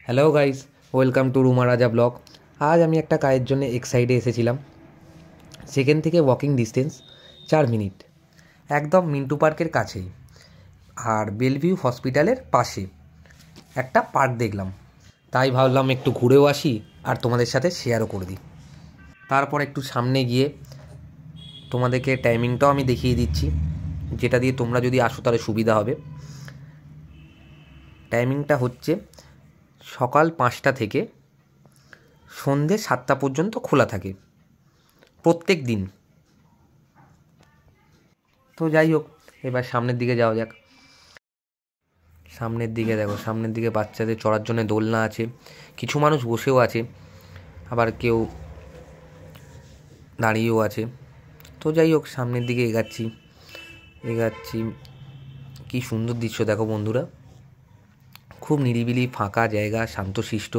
Hello guys, welcome to Ruma রাজা blog. আজ আমি একটা কাজের জন্য এক্সাইডে এসেছিলাম। সেখান থেকে ওয়াকিং ডিস্টেন্স 4 মিনিট, একদম মিন্টু পার্কের কাছেই, আর বেলভিউ হসপিটালের পাশে একটা পার্ক দেখলাম। তাই ভাবলাম একটু ঘুরেও আসি আর তোমাদের সাথে শেয়ারও করে দিই। তারপর একটু সামনে গিয়ে তোমাদেরকে টাইমিংটাও আমি দেখিয়ে দিচ্ছি, যেটা দিয়ে তোমরা যদি আসো তাহলে সুবিধা হবে। টাইমিংটা হচ্ছে সকাল 5টা থেকে সন্ধে 7টা পর্যন্ত খোলা থাকে প্রত্যেক দিন। তো যাই হোক, এবার সামনের দিকে যাওয়া যাক। সামনের দিকে দেখো, সামনের দিকে বাচ্চাদের চড়ার জন্য দোলনা আছে, কিছু মানুষ বসেও আছে, আবার কেউ দাঁড়িয়েও আছে। তো যাই হোক, সামনের দিকে এগাচ্ছি। কি সুন্দর দৃশ্য দেখো বন্ধুরা, খুব নিরিবিলি ফাঁকা জায়গা, শান্তশিষ্ট।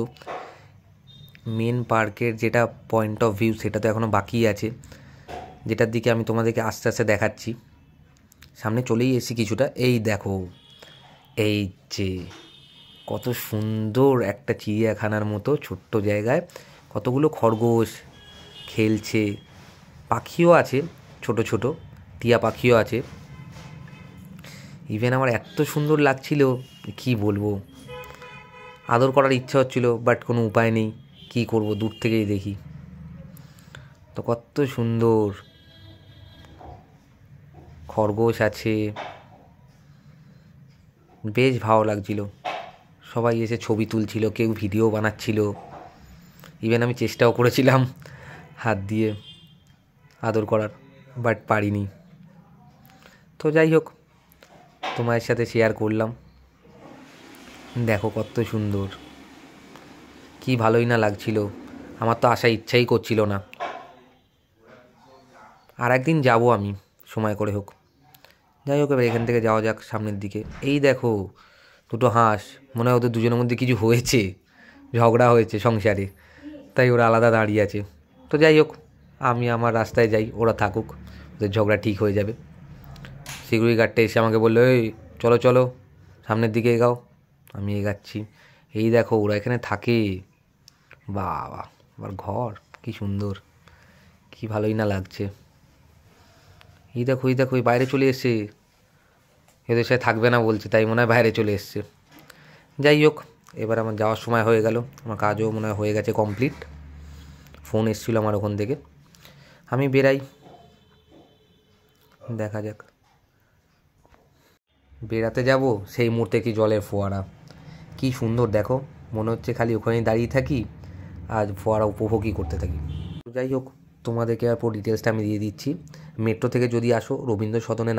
মেন পার্কের যেটা পয়েন্ট অফ ভিউ সেটা তো এখনও বাকি আছে, যেটার দিকে আমি তোমাদেরকে আস্তে আস্তে দেখাচ্ছি। সামনে চলেই এসেছি কিছুটা। এই দেখো, এই যে কত সুন্দর একটা চিড়িয়াখানার মতো ছোট্ট জায়গায় কতগুলো খরগোশ খেলছে, পাখিও আছে, ছোট ছোট টিয়া পাখিও আছে। ইভেন আমার এত সুন্দর লাগছিল কি বলবো, আদর করার ইচ্ছা হচ্ছিল, বাট কোনো উপায় নেই, কি করব, দূর থেকেই দেখি। তো কত সুন্দর খরগোশ আছে, বেশ ভালো লাগছিল। সবাই এসে ছবি তুলছিল, কেউ ভিডিও বানাচ্ছিল। ইভেন আমি চেষ্টাও করেছিলাম হাত দিয়ে আদর করার, বাট পারিনি। তো যাই হোক, তোমার সাথে শেয়ার করলাম। দেখো কত সুন্দর, কি ভালোই না লাগছিল। আমার তো আসার ইচ্ছাই করছিল না। আর একদিন যাব আমি, সময় করে হোক। যাই হোক, এবার এখান থেকে যাওয়া যাক সামনের দিকে। এই দেখো দুটো হাঁস, মনে হয় ওদের দুজনের মধ্যে কিছু হয়েছে, ঝগড়া হয়েছে সংসারে, তাই ওরা আলাদা দাঁড়িয়ে আছে। তো যাই হোক, আমি আমার রাস্তায় যাই, ওরা থাকুক, ওদের ঝগড়া ঠিক হয়ে যাবে। সিকিউরিটি গার্ডটা এসে আমাকে বললো, এই চলো চলো সামনের দিকে এগাও। আমি এগাচ্ছি। এই দেখো ওরা এখানে থাকে, বাবা, আবার ঘর, কি সুন্দর, কি ভালোই না লাগছে। এই দেখো এই বাইরে চলে এসছে, এদের সাথে থাকবে না বলছে, তাই মনে হয় বাইরে চলে এসছে। যাই হোক, এবার আমার যাওয়ার সময় হয়ে গেল, আমার কাজও মনে হয় হয়ে গেছে কমপ্লিট। ফোন এসেছিলো আমার ওখান থেকে, আমি বেরাই, দেখা যাক। বেড়াতে যাব সেই মুহূর্তে কি জলের ফোয়ারা, কি সুন্দর দেখো, মনে হচ্ছে খালি ওখানেই দাঁড়িয়ে থাকি আর ফোয়ারা উপভোগই করতে থাকি। যাই হোক, তোমাদেরকে আর পুরো ডিটেলসটা আমি দিয়ে দিচ্ছি। মেট্রো থেকে যদি আসো রবীন্দ্র সদনে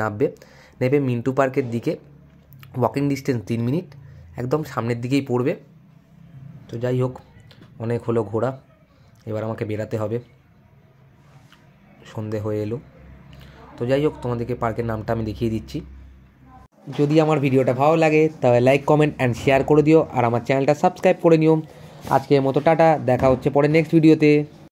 নেবে মিন্টু পার্কের দিকে, ওয়াকিং ডিস্টেন্স 3 মিনিট, একদম সামনের দিকেই পড়বে। তো যাই হোক, অনেক হলো ঘোরা, এবার আমাকে বেরাতে হবে, সন্ধে হয়ে এলো। তো যাই হোক, তোমাদেরকে পার্কের নামটা আমি দেখিয়ে দিচ্ছি। যদি আমার ভিডিওটা ভালো লাগে তাহলে লাইক, কমেন্ট অ্যান্ড শেয়ার করে দিও, আর আমার চ্যানেলটা সাবস্ক্রাইব করে নিও। আজকের মতো টাটা, দেখা হচ্ছে পরে নেক্সট ভিডিওতে।